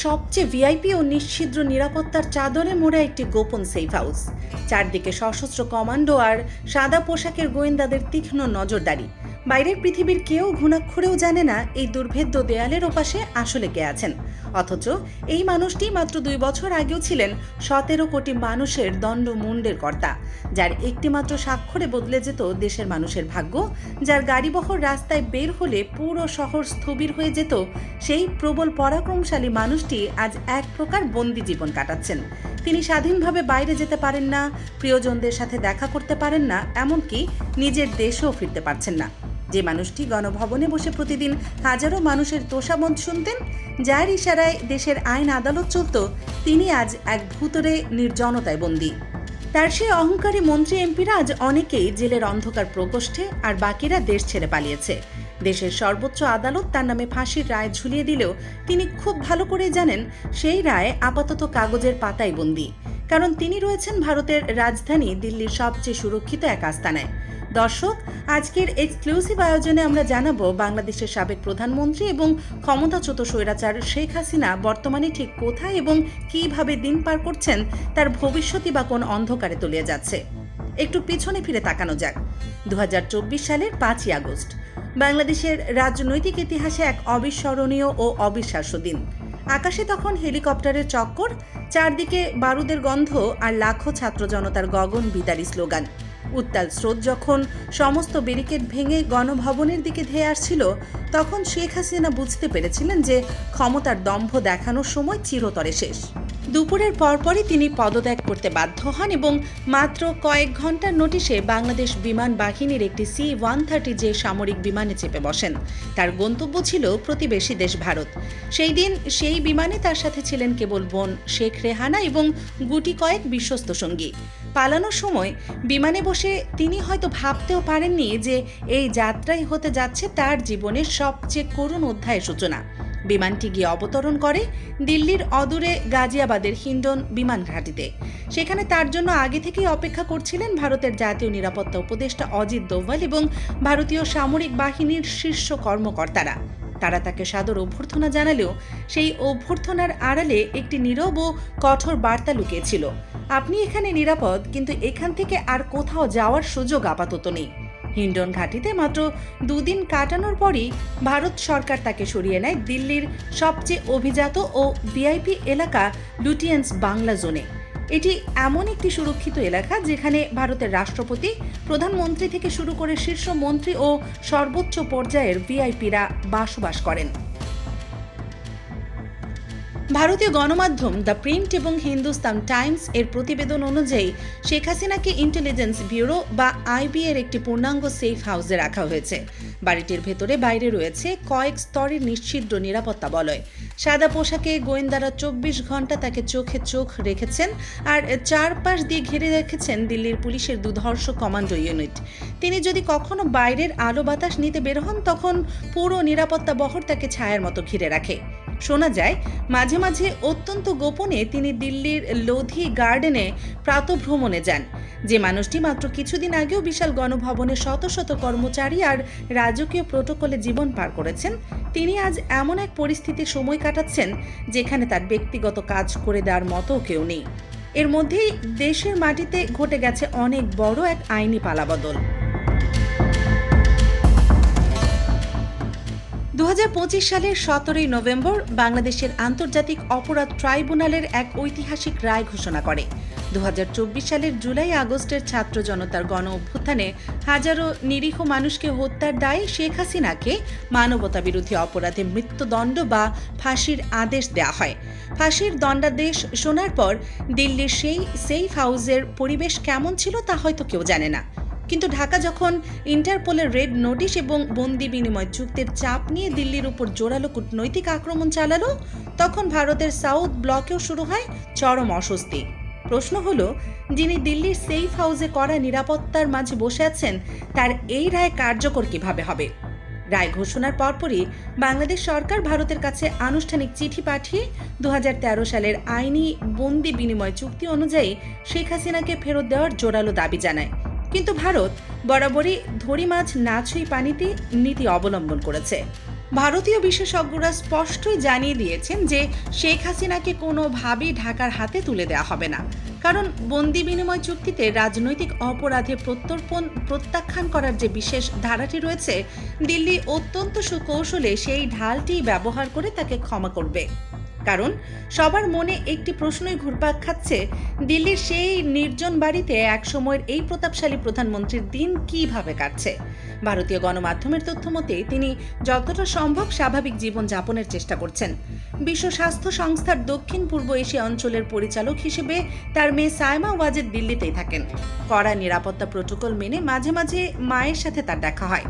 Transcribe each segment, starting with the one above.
সবচেয়ে ভিআইপি ও নিশ্ছিদ্র নিরাপত্তার চাদরে মোড়া একটি গোপন সেফ হাউস। চারদিকে সশস্ত্র কমান্ডো আর সাদা পোশাকের গোয়েন্দাদের তীক্ষ্ণ নজরদারি। বাইরের পৃথিবীর কেউ ঘুণাক্ষরেও জানে না এই দুর্ভেদ্য দেয়ালের ওপাশে আসলে কে আছেন। অথচ এই মানুষটি মাত্র 2 বছর আগেও ছিলেন 17 কোটি মানুষের দণ্ডমুণ্ডের কর্তা, যার একটিমাত্র স্বাক্ষরে বদলে যেত দেশের মানুষের ভাগ্য, যার গাড়িবহর রাস্তায় বের হলে পুরো শহর স্থবির হয়ে যেত। সেই প্রবল পরাক্রমশালী মানুষটি আজ এক প্রকার বন্দি জীবন কাটাচ্ছেন। তিনি স্বাধীনভাবে বাইরে যেতে পারেন না, প্রিয়জনদের সাথে দেখা করতে পারেন না, এমনকি নিজের দেশেও ফিরতে পারছেন না। যে মানুষটি গণভবনে বসে প্রতিদিন হাজারো মানুষের তোষামত শুনতেন, যার ইশারায় দেশের আইন আদালত চলত, তিনি আজ এক ভূতরে নির্জনতায় বন্দী। তার সেই অহংকারী মন্ত্রী এমপিরা আজ অনেকেই জেলের অন্ধকার প্রকোষ্ঠে, আর বাকিরা দেশ ছেড়ে পালিয়েছে। দেশের সর্বোচ্চ আদালত তার নামে ফাঁসির রায় ঝুলিয়ে দিলেও তিনি খুব ভালো করে জানেন সেই রায় আপাতত কাগজের পাতায় বন্দী, কারণ তিনি রয়েছেন ভারতের রাজধানী দিল্লির সবচেয়ে সুরক্ষিত এক আস্তানায়। দর্শক, আজকের এক্সক্লুসিভ আয়োজনে আমরা জানাবো বাংলাদেশের সাবেক প্রধানমন্ত্রী এবং ক্ষমতাচ্যুত স্বৈরাচার শেখ হাসিনা বর্তমানে ঠিক কোথায় এবং কিভাবে দিন পার করছেন, তার ভবিষ্যৎই বা কোন অন্ধকারে তলিয়ে যাচ্ছে। একটু পিছনে ফিরে তাকানো যাক। 2024 সালের 5ই আগস্ট বাংলাদেশের রাজনৈতিক ইতিহাসে এক অবিস্মরণীয় ও অবিশ্বাস্য দিন। আকাশে তখন হেলিকপ্টারের চক্কর, চারদিকে বারুদের গন্ধ আর লাখো ছাত্র জনতার গগন বিদারী স্লোগান। উত্তাল স্রোত যখন সমস্ত ব্যারিকেড ভেঙে গণভবনের দিকে ধেয়ে আসছিল, তখন শেখ হাসিনা বুঝতে পেরেছিলেন যে ক্ষমতার দম্ভ দেখানোর সময় চিরতরে শেষ। দুপুরের পরপরই তিনি পদত্যাগ করতে বাধ্য হন এবং মাত্র কয়েক ঘন্টার নোটিশে বাংলাদেশ বিমান বাহিনীর একটি C-130 যে সামরিক বিমানে চেপে বসেন। তার গন্তব্য ছিল প্রতিবেশী দেশ ভারত। সেই দিন সেই বিমানে তার সাথে ছিলেন কেবল বোন শেখ রেহানা এবং গুটি কয়েক বিশ্বস্ত সঙ্গী। পালানোর সময় বিমানে বসে তিনি হয়তো ভাবতেও পারেননি যে এই যাত্রাই হতে যাচ্ছে তার জীবনের সবচেয়ে করুণ অধ্যায়ের সূচনা। বিমানটি গিয়ে অবতরণ করে দিল্লির অদূরে গাজিয়াবাদের হিন্ডন বিমান ঘাঁটিতে। সেখানে তার জন্য আগে থেকেই অপেক্ষা করছিলেন ভারতের জাতীয় নিরাপত্তা উপদেষ্টা অজিত দোভাল এবং ভারতীয় সামরিক বাহিনীর শীর্ষ কর্মকর্তারা। তারা তাকে সাদর অভ্যর্থনা জানালেও সেই অভ্যর্থনার আড়ালে একটি নীরব ও কঠোর বার্তা লুকিয়েছিল। আপনি এখানে নিরাপদ, কিন্তু এখান থেকে আর কোথাও যাওয়ার সুযোগ আপাতত নেই। হিন্ডন ঘাঁটিতে মাত্র 2 দিন কাটানোর পরই ভারত সরকার তাকে সরিয়ে নেয় দিল্লির সবচেয়ে অভিজাত ও ভিআইপি এলাকা লুটিয়েন্স বাংলা জোনে। এটি এমন একটি সুরক্ষিত এলাকা যেখানে ভারতের রাষ্ট্রপতি, প্রধানমন্ত্রী থেকে শুরু করে শীর্ষ মন্ত্রী ও সর্বোচ্চ পর্যায়ের ভিআইপিরা বসবাস করেন। ভারতীয় গণমাধ্যম দ্য প্রিন্ট এবং হিন্দুস্তান টাইমস এর প্রতিবেদন অনুযায়ী শেখ হাসিনাকে ইন্টেলিজেন্স ব্যুরো বা আইবি এর একটি পূর্ণাঙ্গ সেফ হাউসে রাখা হয়েছে। বাড়িটির ভেতরে বাইরে রয়েছে কয়েক স্তরের নিশ্ছিদ্র নিরাপত্তা বলয়। সাদা পোশাকে গোয়েন্দারা 24 ঘন্টা তাকে চোখে চোখ রেখেছেন, আর চারপাশ দিয়ে ঘিরে রেখেছেন দিল্লির পুলিশের দুর্ধর্ষ কমান্ডো ইউনিট। তিনি যদি কখনো বাইরের আলো বাতাস নিতে বের হন, তখন পুরো নিরাপত্তা বহর তাকে ছায়ার মতো ঘিরে রাখে। শোনা যায় মাঝে মাঝে অত্যন্ত গোপনে তিনি দিল্লির লোধি গার্ডেনে প্রাতঃভ্রমণে যান। যে মানুষটি মাত্র কিছুদিন আগেও বিশাল গণভবনের শত শত কর্মচারী আর রাজকীয় প্রোটোকলে জীবন পার করেছেন, তিনি আজ এমন এক পরিস্থিতির সময় কাটাচ্ছেন যেখানে তার ব্যক্তিগত কাজ করে দেওয়ার মতো কেউ নেই। এর মধ্যেই দেশের মাটিতে ঘটে গেছে অনেক বড় এক আইনি পালাবদল। 2025 সালের 17ই নভেম্বর বাংলাদেশের আন্তর্জাতিক অপরাধ ট্রাইব্যুনালের এক ঐতিহাসিক রায় ঘোষণা করে। 2024 সালের জুলাই আগস্টের ছাত্র জনতার গণ অভ্যুত্থানে হাজারো নিরীহ মানুষকে হত্যার দায়ে শেখ হাসিনাকে মানবতা বিরোধী অপরাধে মৃত্যুদণ্ড বা ফাঁসির আদেশ দেওয়া হয়। ফাঁসির দণ্ডাদেশ শোনার পর দিল্লির সেই সেফ হাউসের পরিবেশ কেমন ছিল তা হয়তো কেউ জানে না। কিন্তু ঢাকা যখন ইন্টারপোলের রেড নোটিশ এবং বন্দি বিনিময় চুক্তির চাপ নিয়ে দিল্লির উপর জোরালো কূটনৈতিক আক্রমণ চালালো, তখন ভারতের সাউথ ব্লকেও শুরু হয় চরম অস্বস্তি। প্রশ্ন হলো, যিনি দিল্লির সেফ হাউসে করা নিরাপত্তার মাঝে বসে আছেন, তার এই রায় কার্যকর কিভাবে হবে? রায় ঘোষণার পরপরই বাংলাদেশ সরকার ভারতের কাছে আনুষ্ঠানিক চিঠি পাঠিয়ে 2013 সালের আইনি বন্দি বিনিময় চুক্তি অনুযায়ী শেখ হাসিনাকে ফেরত দেওয়ার জোরালো দাবি জানায়। কিন্তু ভারত বরাবরই ধরি মাছ না ছুঁই পানিতে নীতি অবলম্বন করেছে। ভারতীয় বিশেষজ্ঞরা স্পষ্টই জানিয়ে দিয়েছেন যে শেখ হাসিনাকে কোনোভাবেই ঢাকার হাতে তুলে দেওয়া হবে না, কারণ বন্দি বিনিময় চুক্তিতে রাজনৈতিক অপরাধে প্রত্যাখ্যান করার যে বিশেষ ধারাটি রয়েছে, দিল্লি অত্যন্ত সুকৌশলে সেই ঢালটি ব্যবহার করে তাকে ক্ষমা করবে। কারণ সবার মনে একটি প্রশ্নই ঘুরপাক খাচ্ছে, দিল্লির সেই নির্জন বাড়িতে একসময়ের এই প্রতাপশালী প্রধানমন্ত্রীর দিন কিভাবে কাটছে। ভারতীয় গণমাধ্যমের তথ্য মতে তিনি যতটা সম্ভব স্বাভাবিক জীবন যাপনের চেষ্টা করছেন। বিশ্ব স্বাস্থ্য সংস্থার দক্ষিণ পূর্ব এশিয়া অঞ্চলের পরিচালক হিসেবে তার মেয়ে সাইমা ওয়াজেদ দিল্লিতেই থাকেন। কড়া নিরাপত্তা প্রোটোকল মেনে মাঝে মাঝে মায়ের সাথে তার দেখা হয়।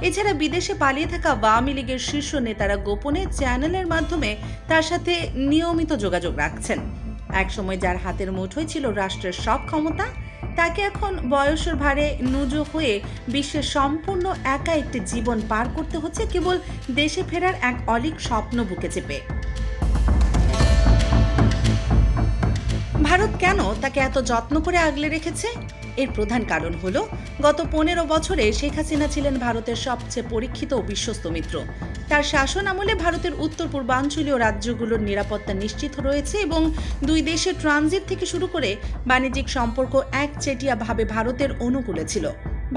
এছাড়া বিদেশে পালিয়ে থাকা আওয়ামী লীগের শীর্ষ নেতারা গোপনে চ্যানেলের মাধ্যমে তার সাথে নিয়মিত যোগাযোগ রাখছেন। একসময় যার হাতের মুঠোয় ছিল রাষ্ট্রের সব ক্ষমতা, তাকে এখন বয়সের ভারে নুজো হয়ে বিশ্বের সম্পূর্ণ একা একটি জীবন পার করতে হচ্ছে কেবল দেশে ফেরার এক অলীক স্বপ্ন বুকে চেপে। ভারত কেন তাকে এত যত্ন করে আগলে রেখেছে? এর প্রধান কারণ হলো, গত 15 বছরে শেখ হাসিনা ছিলেন ভারতের সবচেয়ে পরীক্ষিত ও বিশ্বস্ত মিত্র। তার শাসন আমলে ভারতের উত্তর পূর্বাঞ্চলীয় রাজ্যগুলোর নিরাপত্তা নিশ্চিত রয়েছে এবং দুই দেশের ট্রানজিট থেকে শুরু করে বাণিজ্যিক সম্পর্ক একচেটিয়াভাবে ভারতের অনুকূলে ছিল।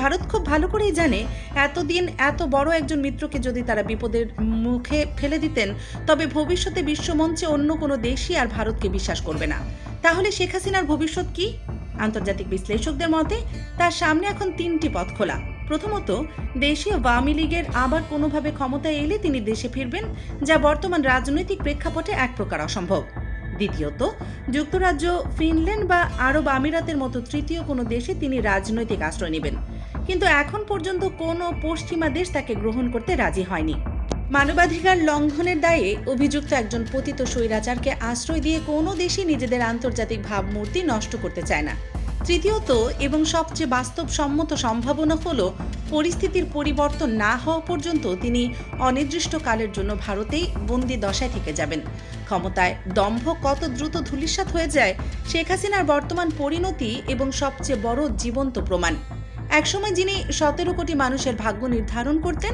ভারত খুব ভালো করেই জানে, এতদিন এত বড় একজন মিত্রকে যদি তারা বিপদের মুখে ফেলে দিতেন, তবে ভবিষ্যতে বিশ্বমঞ্চে অন্য কোনো দেশই আর ভারতকে বিশ্বাস করবে না। তাহলে শেখ হাসিনার ভবিষ্যৎ কি? আন্তর্জাতিক বিশ্লেষকদের মতে তার সামনে এখন 3টি পথ খোলা। প্রথমত, দেশীয় আওয়ামী লীগের আবার কোনোভাবে ক্ষমতায় এলে তিনি দেশে ফিরবেন, যা বর্তমান রাজনৈতিক প্রেক্ষাপটে এক প্রকার অসম্ভব। দ্বিতীয়ত, যুক্তরাজ্য, ফিনল্যান্ড বা আরব আমিরাতের মতো তৃতীয় কোনো দেশে তিনি রাজনৈতিক আশ্রয় নেবেন, কিন্তু এখন পর্যন্ত কোনো পশ্চিমা দেশ তাকে গ্রহণ করতে রাজি হয়নি। মানবাধিকার লঙ্ঘনের দায়ে অভিযুক্ত একজন পতিত স্বৈরাচারকে আশ্রয় দিয়ে কোনো দেশই নিজেদের আন্তর্জাতিক ভাবমূর্তি নষ্ট করতে চায় না। তৃতীয়ত এবং সবচেয়ে বাস্তবসম্মত সম্ভাবনা হলো, পরিস্থিতির পরিবর্তন না হওয়া পর্যন্ত তিনি অনির্দিষ্টকালের জন্য ভারতেই বন্দি দশায় থেকে যাবেন। ক্ষমতায় দম্ভ কত দ্রুত ধূলিসাৎ হয়ে যায় শেখ হাসিনার বর্তমান পরিণতি এবং সবচেয়ে বড় জীবন্ত প্রমাণ। একসময় যিনি 17 কোটি মানুষের ভাগ্য নির্ধারণ করতেন,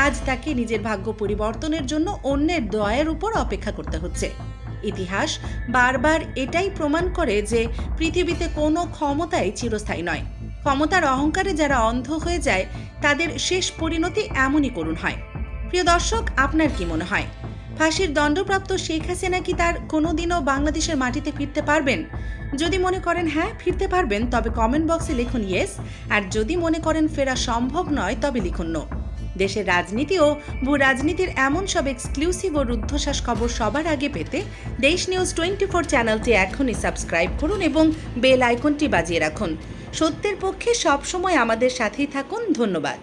আজ তাকে নিজের ভাগ্য পরিবর্তনের জন্য অন্যের দয়ার উপর অপেক্ষা করতে হচ্ছে। ইতিহাস বারবার এটাই প্রমাণ করে যে পৃথিবীতে কোনো ক্ষমতাই চিরস্থায়ী নয়। ক্ষমতার অহংকারে যারা অন্ধ হয়ে যায়, তাদের শেষ পরিণতি এমনই করুণ হয়। প্রিয় দর্শক, আপনার কি মনে হয়, ফাঁসির দণ্ডপ্রাপ্ত শেখ হাসিনা কি তার কোনোদিনও বাংলাদেশের মাটিতে ফিরতে পারবেন? যদি মনে করেন হ্যাঁ ফিরতে পারবেন, তবে কমেন্ট বক্সে লিখুন ইয়েস, আর যদি মনে করেন ফেরা সম্ভব নয়, তবে লিখুন নো। দেশের রাজনীতি ও ভূ রাজনীতির এমন সব এক্সক্লুসিভ ও রুদ্ধশ্বাস খবর সবার আগে পেতে দেশ নিউজ 24 চ্যানেলটি এখনই সাবস্ক্রাইব করুন এবং বেল আইকনটি বাজিয়ে রাখুন। সত্যের পক্ষে সবসময় আমাদের সাথেই থাকুন। ধন্যবাদ।